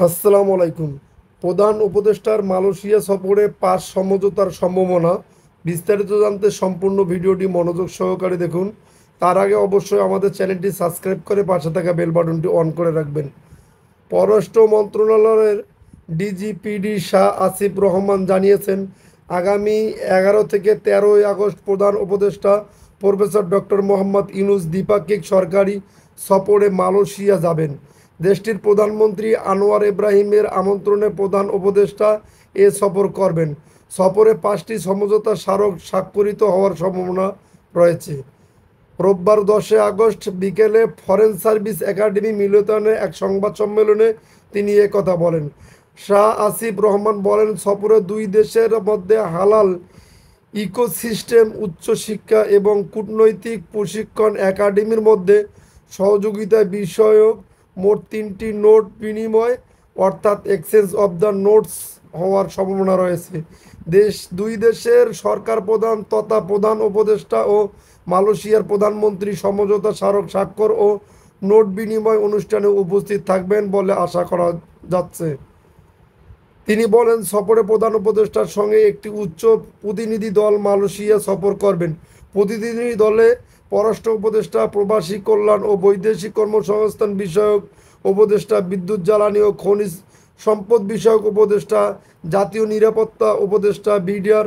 আসসালামু আলাইকুম। প্রধান উপদেষ্টার মালয়েশিয়া সফরে পাঁচ সমঝোতার সম্ভাবনা। বিস্তারিত জানতে সম্পূর্ণ ভিডিওটি মনোযোগ সহকারে দেখুন। তার আগে অবশ্যই আমাদের চ্যানেলটি সাবস্ক্রাইব করে পাশে থাকা বেল বাটনটি অন করে রাখবেন। পররাষ্ট্র মন্ত্রণালয়ের ডিজিপিডি শাহ আসিফ রহমান জানিয়েছেন, আগামী 11 থেকে 13 আগস্ট প্রধান উপদেষ্টা প্রফেসর ডক্টর মোহাম্মদ ইউনূস দ্বিপাক্ষিক সরকারি সফরে মালয়েশিয়া যাবেন। দেশটির প্রধানমন্ত্রী আনোয়ার ইব্রাহিমের আমন্ত্রণে প্রধান উপদেষ্টা এ সফর করবেন। সফরে 5টি সমঝোতা স্মারক স্বাক্ষরিত হওয়ার সম্ভাবনা রয়েছে। রোববার 10 আগস্ট বিকেলে ফরেন সার্ভিস একাডেমি মিলনায়তনে এক সংবাদ সম্মেলনে তিনি কথা বলেন। শাহ আসিফ রহমান বলেন, সফরে দুই দেশের মধ্যে হালাল ইকোসিস্টেম, উচ্চশিক্ষা এবং কূটনৈতিক প্রশিক্ষণ একাডেমির মধ্যে সহযোগিতা বিষয়ক মোট 3টি নোট বিনিময় অর্থাৎ এক্সচেঞ্জ অব দ্য নোটস হওয়ার সম্ভাবনা রয়েছে। দুই দেশের সরকার প্রধান তথা প্রধান উপদেষ্টা ও মালয়েশিয়ার প্রধানমন্ত্রী সমঝোতা স্মারক স্বাক্ষর ও নোট বিনিময় অনুষ্ঠানে উপস্থিত থাকবেন বলে আশা করা যাচ্ছে। তিনি বলেন, সফরে প্রধান উপদেষ্টার সঙ্গে একটি উচ্চ প্রতিনিধি দল মালয়েশিয়া সফর করবেন। প্রতিনিধি দলে পররাষ্ট্র উপদেষ্টা, প্রবাসী কল্যাণ ও বৈদেশিক কর্মসংস্থান বিষয়ক উপদেষ্টা, বিদ্যুৎ জ্বালানি ও খনিজ সম্পদ বিষয়ক উপদেষ্টা, জাতীয় নিরাপত্তা উপদেষ্টা, বিডিআর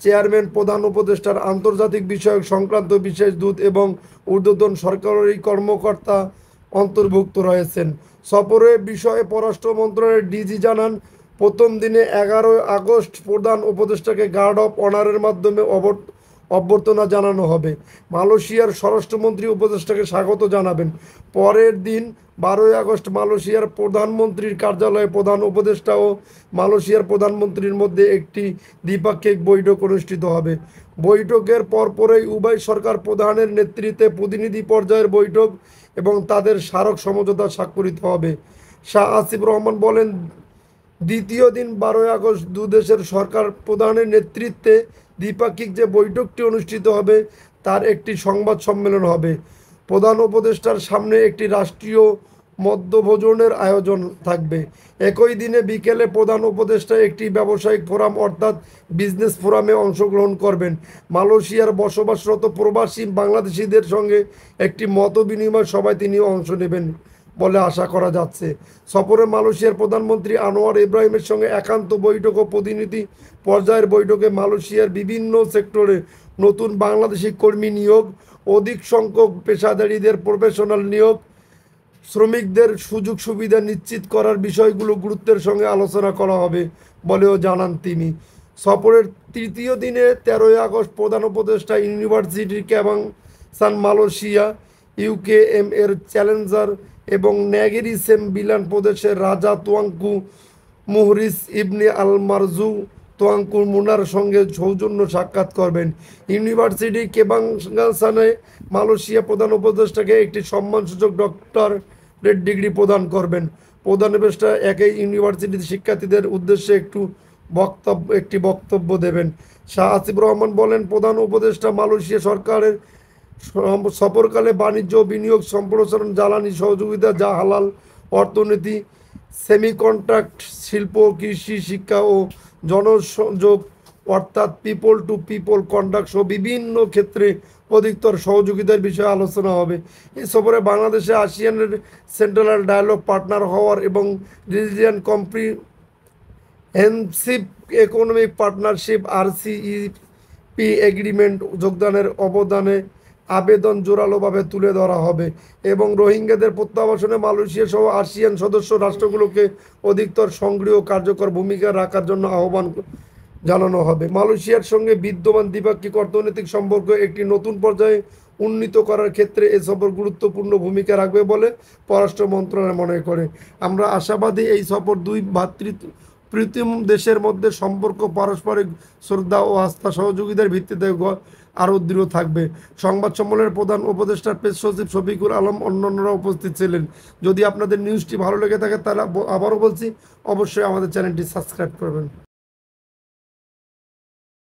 চেয়ারম্যান, প্রধান উপদেষ্টার আন্তর্জাতিক বিষয়ক সংক্রান্ত বিশেষ দূত এবং ঊর্ধ্বতন সরকারি কর্মকর্তা অন্তর্ভুক্ত রয়েছেন। সফরের বিষয়ে পররাষ্ট্র মন্ত্রণালয়ের ডিজি জানান, প্রথম দিনে 11 আগস্ট প্রধান উপদেষ্টাকে গার্ড অফ অনারের মাধ্যমে অভ্যর্থনা জানানো হবে। মালয়েশিয়ার স্বরাষ্ট্রমন্ত্রী উপদেষ্টাকে স্বাগত জানাবেন। পরের দিন 12 আগস্ট মালয়েশিয়ার প্রধানমন্ত্রীর কার্যালয়ে প্রধান উপদেষ্টা ও মালয়েশিয়ার প্রধানমন্ত্রীর মধ্যে একটি দ্বিপাক্ষিক বৈঠক অনুষ্ঠিত হবে। বৈঠকের পরপরই উভয় সরকার প্রধানের নেতৃত্বে প্রতিনিধি পর্যায়ের বৈঠক এবং তাদের স্মারক সমঝোতা স্বাক্ষরিত হবে। শাহ আসিফ রহমান বলেন, দ্বিতীয় দিন 12 আগস্ট দুদেশের সরকার প্রধানের নেতৃত্বে দ্বিপাক্ষিক যে বৈঠকটি অনুষ্ঠিত হবে তার একটি সংবাদ সম্মেলন হবে। প্রধান উপদেষ্টার সামনে একটি রাষ্ট্রীয় মধ্যাহ্নভোজনের আয়োজন থাকবে। একই দিনে বিকেলে প্রধান উপদেষ্টা একটি ব্যবসায়িক ফোরাম অর্থাৎ বিজনেস ফোরামে অংশগ্রহণ করবেন। মালয়েশিয়ার বসবাসরত প্রবাসী বাংলাদেশিদের সঙ্গে একটি মত বিনিময় সভায় তিনি অংশ নেবেন বলে আশা করা যাচ্ছে। সফরে মালয়েশিয়ার প্রধানমন্ত্রী আনোয়ার ইব্রাহিমের সঙ্গে একান্ত বৈঠক ও প্রতিনিধি পর্যায়ের বৈঠকে মালয়েশিয়ার বিভিন্ন সেক্টরে নতুন বাংলাদেশি কর্মী নিয়োগ, অধিক সংখ্যক পেশাদারীদের প্রফেশনাল নিয়োগ, শ্রমিকদের সুযোগ সুবিধা নিশ্চিত করার বিষয়গুলো গুরুত্বের সঙ্গে আলোচনা করা হবে বলেও জানান তিনি। সফরের তৃতীয় দিনে 13 আগস্ট প্রধান উপদেষ্টা ইউনিভার্সিটি কেবাংসান মালয়েশিয়া, ইউকেএম এর চ্যালেঞ্জার এবং নেগেরি সেমবিলান প্রদেশের রাজা তুয়াঙ্কু মুহরিস ইবনে আল মারজু তোয়াঙ্কু মুনার সঙ্গে সৌজন্য সাক্ষাৎ করবেন। ইউনিভার্সিটি কেবাংসানে মালয়েশিয়া প্রধান উপদেষ্টাকে একটি সম্মানসূচক ডক্টরেট ডিগ্রি প্রদান করবেন। প্রধান উপদেষ্টা একই ইউনিভার্সিটির শিক্ষার্থীদের উদ্দেশ্যে একটি বক্তব্য দেবেন। শাহ আসিফ রহমান বলেন, প্রধান উপদেষ্টা মালয়েশিয়া সরকারের সফরকালে বাণিজ্য ও বিনিয়োগ সম্প্রসারণ, জ্বালানি সহযোগিতা, যা হালাল অর্থনীতি, সেমিকন্ডাক্টর শিল্প, কৃষি, শিক্ষা ও জনসংযোগ অর্থাৎ পিপল টু পিপল কন্ডাক্ট সহ বিভিন্ন ক্ষেত্রে অধিকতর সহযোগিতার বিষয়ে আলোচনা হবে। এই সফরে বাংলাদেশে আসিয়ানের সেন্ট্রাল ডায়ালগ পার্টনার হওয়ার এবং region comprehensive economic partnership RCEP agreement যোগদানের অবদানে আবেদন জোরালোভাবে তুলে ধরা হবে এবং রোহিঙ্গাদের প্রত্যাবাসনে মালয়েশিয়া সহ আসিয়ান সদস্য রাষ্ট্রগুলোকে অধিকতর সক্রিয় কার্যকর ভূমিকা রাখার জন্য আহ্বান জানানো হবে। মালয়েশিয়ার সঙ্গে বিদ্যমান দ্বিপাক্ষিক অর্থনৈতিক সম্পর্ক একটি নতুন পর্যায়ে উন্নীত করার ক্ষেত্রে এ সফর গুরুত্বপূর্ণ ভূমিকা রাখবে বলে পররাষ্ট্র মন্ত্রণালয় মনে করে। আমরা আশাবাদী এই সফর দুই প্রীতম দেশের মধ্যে সম্পর্ক পারস্পরিক শ্রদ্ধা ও আস্থা সহযোগিতার ভিত্তিতে আরও দৃঢ় থাকবে। সংবাদ সম্মেলনের প্রধান উপদেষ্টার প্রেস সচিব শফিকুল আলম অন্যান্যরা উপস্থিত ছিলেন। যদি আপনাদের নিউজটি ভালো লেগে থাকে তাহলে আবারও বলছি, অবশ্যই আমাদের চ্যানেলটি সাবস্ক্রাইব করবেন।